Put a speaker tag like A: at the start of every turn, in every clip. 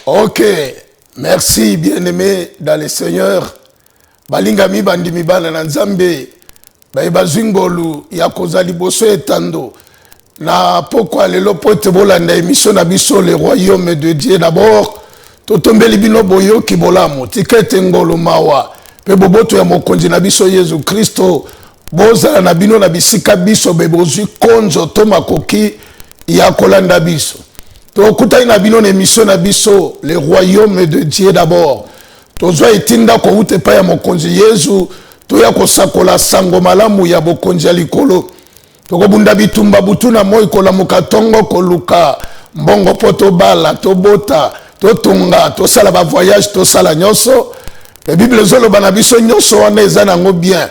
A: Ok, merci bien-aimé dans le Seigneur. Balingami bandimi bana na Nzambe. Bazingolu ya kozali boso etando. Na pourquoi lelo pote bolanda émission na biso le royaume de Dieu d'abord. Totombeli bino boyo ki bolamo. Tikete ngolo mawa. Pe boboto ya mokonzi na biso Yesu Kristo. Boza na bino na bisika biso bebozu konzo toma koki ya kolanda biso. Tokuta ina bino na émission na biso le royaume de Dieu d'abord. Tozwa itinda ko ute pa ya mokonzi Yesu toya kosakola sango malamu ya bokonzi ya likolo. Tokobunda bitumba butuna moi kola mukatongo koluka mbongo poto bala tobota totunga tosala ba voyage tosala nyoso. La Bible zolo bana biso nyoso wana eza nango bien.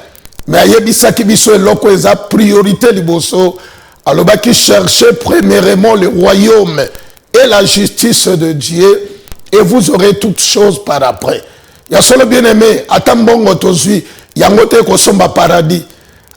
A: Mais ayebisaki biso eloko eza priorité liboso. Alobaki chercher premièrement le royaume et la justice de Dieu et vous aurez toutes choses par après. Ya solo bien aimé, atambongo tozui, yangote kosomba paradis.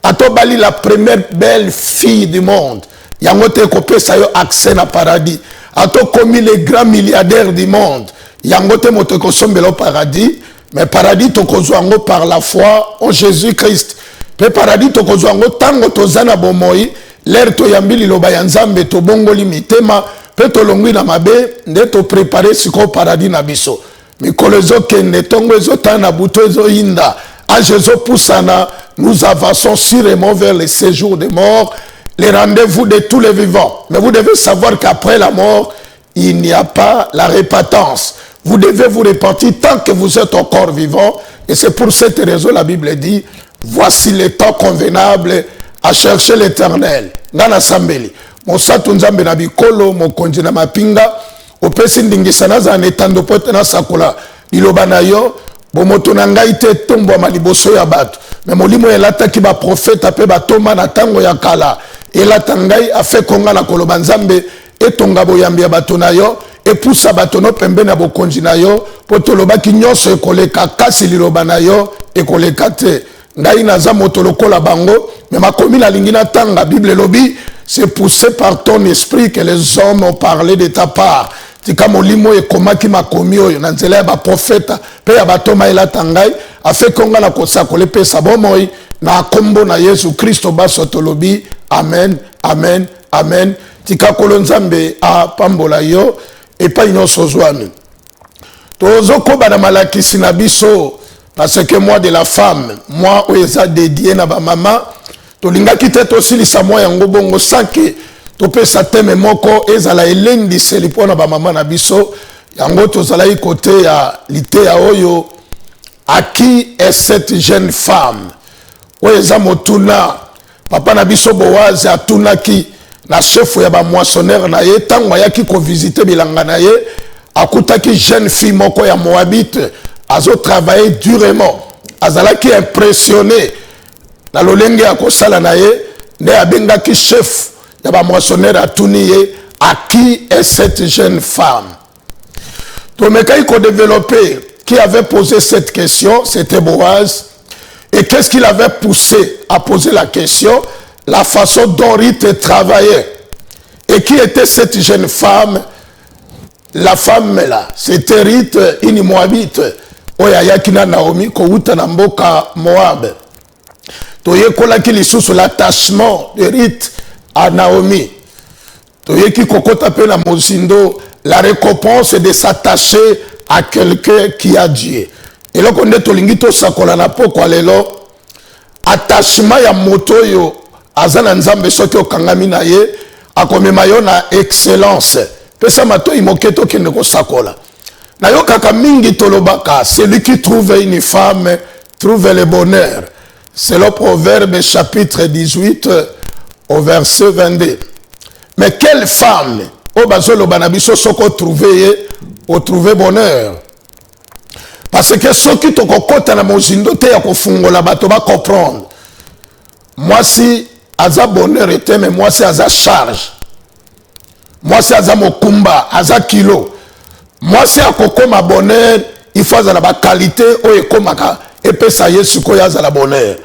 A: Atobali la première belle fille du monde. Yangote kopesa yo accès na paradis. Ato commis les grands milliardaires du monde. Yangote moto kosombe lo paradis. Mais paradis tokozwango par la foi en Jésus-Christ. Pe paradis tokozwango tango tozana bomoi. L'air to yambili loba ya Nzambe to bongoli mitema. Pe to longwi na mabe. Nde to préparer siko paradis na biso. Mikolo ezo kende tongo ezo tana buto ezo inda. Age ezo poussana. Nous avançons sûrement vers le séjour des morts. Les rendez-vous de tous les vivants. Mais vous devez savoir qu'après la mort, il n'y a pas la repentance. Vous devez vous repentir tant que vous êtes encore vivant. Et c'est pour cette raison la Bible dit, voici le temps convenable à chercher l'éternel. Ngana sambeli. Mosatu nzambe na bikolo, mokonzi na mapinga. Opesi ndingisana za netando pote na sakola. Ilobana yo, bomoto na ngai te tombo maliboso ya bato. Mais molimo elata ki ba prophète pe ba toma na tango ya kala. Elata ngai afe konga na koloba nzambe etonga boyambi ya bato na yo. Et poussa batono pembe na bokonzi na yo poto loba ki nyonso ekoleka kasi liloba na yo ekoleka te ngai naza moto lokola bango mais makomi na lingina tanga Bible lobi c'est poussé par ton esprit que les hommes ont parlé de ta part tika molimo ekomaki makomi oyo na nzela ya ba prophète pe ya batoma elata ngai afe konga na kosakola pesa bomoi na kombo na Yesu Kristo baso tolobi amen amen amen tika kolonzambe a pambola yo et pas une sozouane. Tozo koba na malakisi na biso parce que moi de la femme, moi oeza dédié na ba maman, to linga kite to silisa moi yango bongo sanke to pesa teme moko ezala elendi selipo na ba maman na biso yango to zala côté ya lité ya oyo à qui est cette jeune femme? Oeza motuna papa na biso Boaz atunaki na chef ya ba moissonneur na ye tango yaki ko visiter bilanga na ye akutaki jeune fille moko ya Moabite azo travailler durement azalaki impressionné na lolenge ya kosala na ye nde abengaki chef ya ba moissonneur atuni ye à qui est cette jeune femme. Tomekai ko développer qui avait posé cette question, c'était Boaz. Et qu'est-ce qu'il avait poussé à poser la question? La façon dont Ruth travaillait. Et qui était cette jeune femme? La femme là, c'était Ruth, une Moabite. Oyayakina Naomi, Kouta Namboka Moab. Toyekola ki lisusu l'attachement de Ruth à Naomi. Toyeki kokota pe na mozindo, la récompense de s'attacher à quelqu'un qui a Dieu. Et là, on est tolingi to sakola na poko alelo. Attachement ya moto yo. Azana nzambe soki okangami na ye akomema yo na excellence pesa mato imoketo kende ko sakola na yo kaka mingi tolobaka celui qui trouve une femme trouve le bonheur. C'est le proverbe chapitre 18 au verset 22. Mais quelle femme o bazolo banabiso soko trouver o trouver bonheur? Parce que soki tokokota na mozindo te ya kofungola bato ba comprendre. Moi si aza bonheur était mais moi c'est aza charge. Moi c'est aza mokumba, aza kilo. Moi c'est akokoma bonheur, il faut aza la qualité o ekomaka epesa Yesu ko aza la bonheur.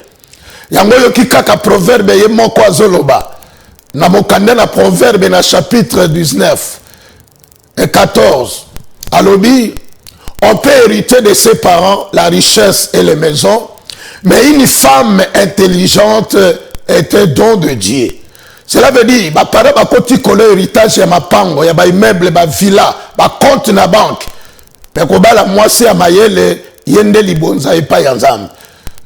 A: Yango yoki kaka proverbe ye moko azoloba. Na mokanda na proverbe na chapitre 19 et 14. Alobi, on peut hériter de ses parents la richesse et les maisons, mais une femme intelligente est un don de Dieu. Cela veut dire, bah, par exemple, quand tu connais l'héritage, il y a ma pango, il y a des immeubles, des villas, des comptes dans la banque. Mais quand la moitié à Mayele, il y a des libonza et pas yanzam.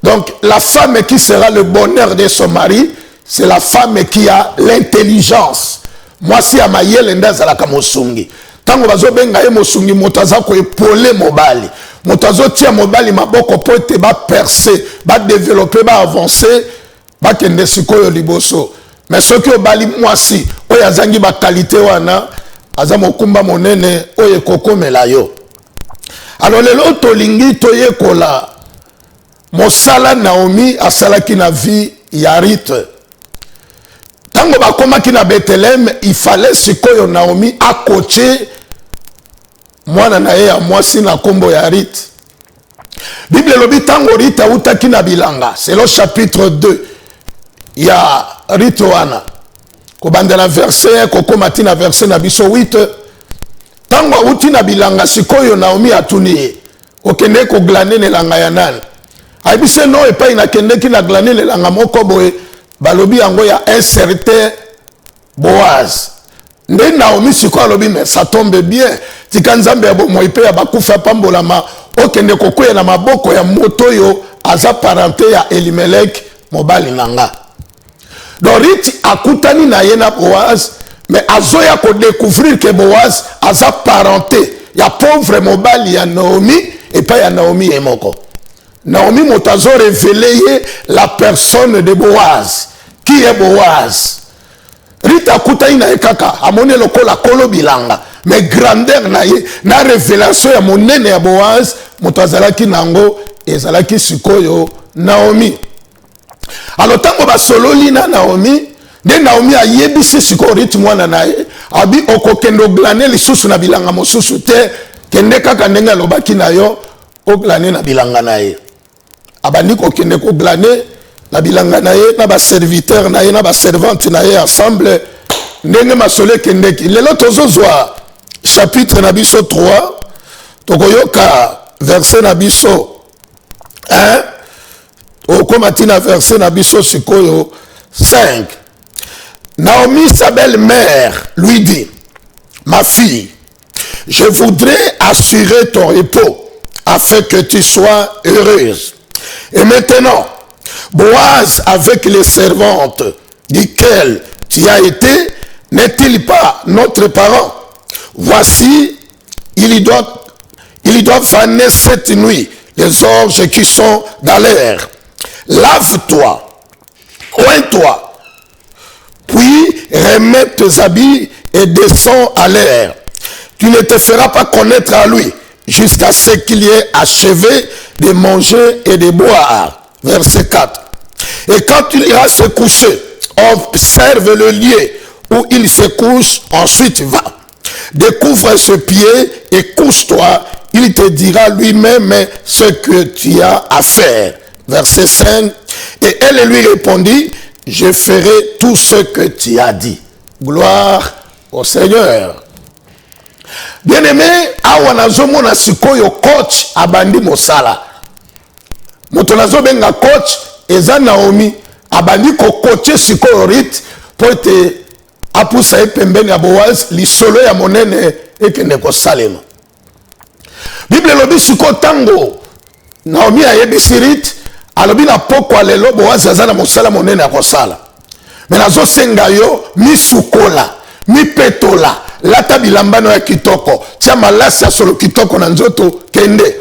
A: Donc, la femme qui sera le bonheur de son mari, c'est la femme qui a l'intelligence. Moi, si à Mayele, ndaza la kamosungi. Tango bazo benga ye mosungi, motaza ko epole mobali. Motazo tia mobali maboko pote ba percer, ba développer, ba avancer, ba kende sikoyo liboso. Mais ce qui obali mwasi, oyo azangi ba qualité wana, aza mokumba monene, oyo kokomela yo. Alors lelo tolingi toyekola mosala Naomi asalaki na vie ya Ruth. Tango bakomaki na Bethlehem, il fallait sikoyo Naomi akoche mwana na ye ya mwasi na kombo ya Ruth. Bible lobi tango Ruth autaki na bilanga, c'est le chapitre 2. Il y a Ruth wana. Kobandela verset, kokoma tina verset na biso 8. Tango auti na bilanga sikoyo Naomi atuni. Okende ko glaner nelanga ya nani. Aibise no epai na kende ki na glaner nelanga moko boye. Balobi yango ya un certain Boaz. Nde Naomi sikoyo alobi mais ça tombe bien. Tika nzambe ya bomo ipe ya bakufa pambolama. Okende kokoya na maboko ya moto yo aza parenté ya Elimelech mobali nanga. Donc Ruth akutani na ye na Boaz, mais azoya ko découvrir que Boaz aza parenté ya pauvre mobali ya Naomi et pas ya Naomi emoko. Naomi motazo révélé la personne de Boaz. Qui est Boaz? Ruth akutani na ye kaka amone lokola kolo bilanga, mais grandeur na ye na révélation ya monene ya Boaz motazalaki nango ezalaki sikoyo Naomi. Alors tango basololi na Naomi, de Naomi a yebisi siko Ruth mwana na ye, abi okokendo glaner lisusu na bilanga mosusu te, kende kaka ndenge alobaki na yo, oglaner na bilanga na ye. Abandi kokende ko glaner na bilanga na ye, na ba serviteur na ye, na ba servante na ye ensemble, ndenge masole kendeki. Lelo tozozwa chapitre na biso 3, tokoyoka verset na biso 1, Okomatina verset na biso sikoyo 5. Naomi, sa belle-mère, lui dit, ma fille, je voudrais assurer ton repos afin que tu sois heureuse. Et maintenant, Boaz avec les servantes duquel tu as été, n'est-il pas notre parent? Voici, il doit faner cette nuit les orges qui sont dans l'air. Lave-toi, oins-toi, puis remets tes habits et descends à l'air. Tu ne te feras pas connaître à lui jusqu'à ce qu'il y ait achevé de manger et de boire. Verset 4. Et quand il ira se coucher, observe le lieu où il se couche, ensuite va. Découvre ce pied et couche-toi. Il te dira lui-même ce que tu as à faire. Verset 5. Et elle lui répondit, je ferai tout ce que tu as dit. Gloire au Seigneur. Bien-aimé, awa nazomona sikoyo coach abandi mosala. Moto nazobenga coach eza Naomi abandi ko coacher sikoyo Ruth po ete apusa epembeni ya Boaz lisolo ya monene ekende ko salema. Bible lobi siko tango Naomi ayebisi Ruth alobi na poko lelo Boaz aza na mosala monene ya kosala. Mais nazosenga yo misukola, mipetola, lata bilambano ya kitoko, tia malasi ya solo kitoko na nzoto kende.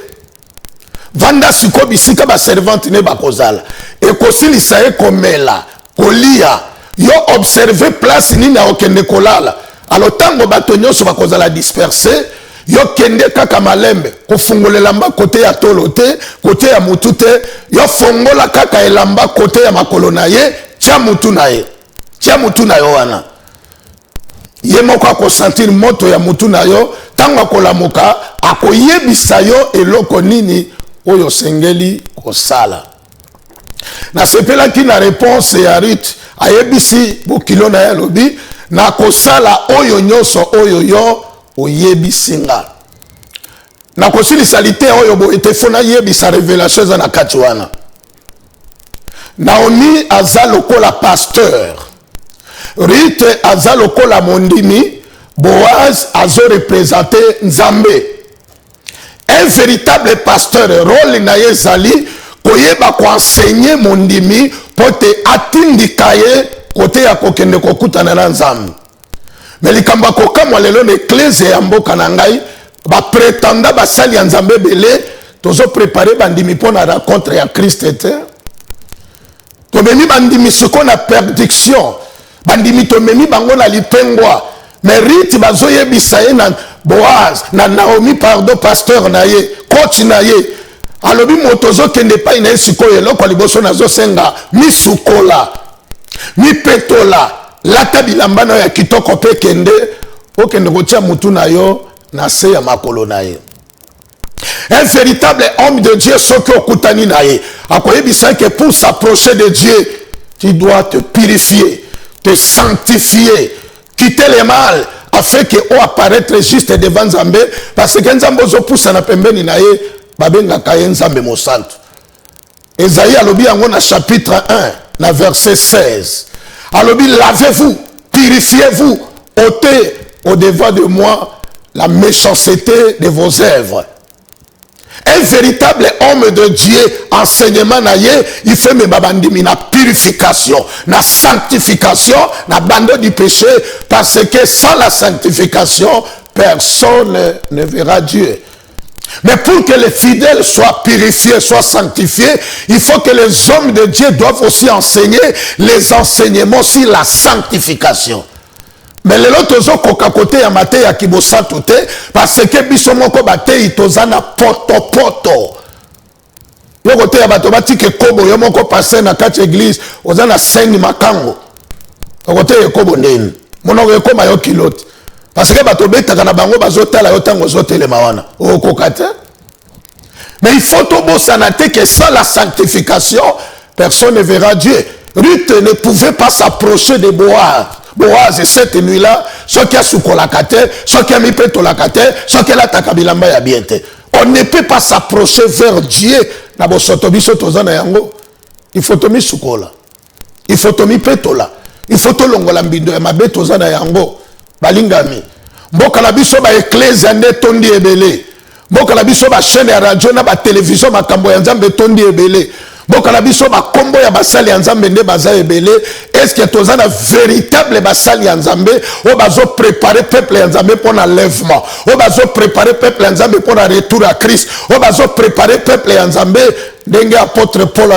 A: Vanda siko bisika ba servante ne bakozala. Ekosilisa ekomela, kolia, yo observe place nini na okende kolala. Alo tango bato nyonso bakozala disperser, yo kende kaka malembe, kofungolela mba kote ya tolo te, kote ya mutu te, yo fongola kaka elamba kote ya makolo na ye, tia mutu na ye. Tia mutu na yo wana. Ye moko akosentir moto ya mutu na yo, tango akolamuka, akoyebisa yo eloko nini oyo sengeli kosala. Na sepelaki na réponse ya Ruth, ayebisi bokilo na ya lobi, na kosala oyo nyonso oyo yo oyebisinga. Na kosilisa lite oyo bo etefona yebisa révélation za na kati wana. Naomi aza lokola pasteur. Ruth aza lokola mondimi. Boaz azo représenter Nzambe. Un véritable pasteur, rôle na ye zali koyeba ko enseigner mondimi pote atindika ye kote ya kokende kokutana na Nzambe. Mais likamba kokamwa lelo na eklese ya mboka na ngai ba prétenda basali ya Nzambe belé tozo préparer bandimi pona rencontre ya Christ ete. To memi bandimi siko na perdiction. Bandimi to memi bango na lipengwa. Mais Ruth bazo yebisa ye na Boaz na Naomi pardon pasteur na ye coach na ye alobi motozo kende pa ina siko yelo kwa liboso nazo senga misukola mi petola lata bilamba na ya kitoko pe kende okende kotia mutu na yo na se ya makolo na ye. Un véritable homme de Dieu soki okutani na ye akoyebisa que pour s'approcher de Dieu tu dois te purifier, te sanctifier, quitter le mal afin que o apparaître juste devant Nzambe parce que Nzambe ozo poussa na pembeni na ye babenga kaye Nzambe mosantu. Esaïe alobi yango na chapitre 1 na verset 16. Alobi lavez-vous, purifiez-vous, ôtez au devant de moi la méchanceté de vos œuvres. Un véritable homme de Dieu, enseignement na ye, il fait me babandimi na purification, na sanctification, na bando du péché, parce que sans la sanctification, personne ne verra Dieu. Mais pour que les fidèles soient purifiés, soient sanctifiés, il faut que les hommes de Dieu doivent aussi enseigner les enseignements sur la sanctification. Mais les autres ont koka kote ya mate ya kibosa tout parce que biso moko batei tozana poto. Yo kote ya bato batike kobo yo moko passer na kati église ozana seni makango. Kote ya kobo ndeni. Monoko ekoma yo kilote. Parce que bato betaka na bango bazotala yo tango zotelema wana. Okokate. Mais il faut tobosana te que sans la sanctification, personne ne verra Dieu. Ruth ne pouvait pas s'approcher de Boaz cette nuit-là, ce qui a soukolakate, ce qui a mis petolakate, ce qui a la takabilamba ya biente. On ne peut pas s'approcher vers Dieu. Il faut tomi soukola. Il faut tomi petola. Il faut to longola mbindo ya mabe tozana yango. Balingami. Mboka na biso ba ecclesia nde tondi ebele. Mboka na biso ba chaîne ya radio na ba télévision makambo ya Nzambe tondi ebele. Mboka na biso ba kombo ya basali ya Nzambe nde baza ebele. Est-ce que tozana véritable basali ya Nzambe o bazo préparer peuple ya Nzambe pour l'enlèvement. O bazo préparer peuple ya Nzambe pour le retour à Christ. O bazo préparer peuple ya Nzambe ndenge apôtre Paul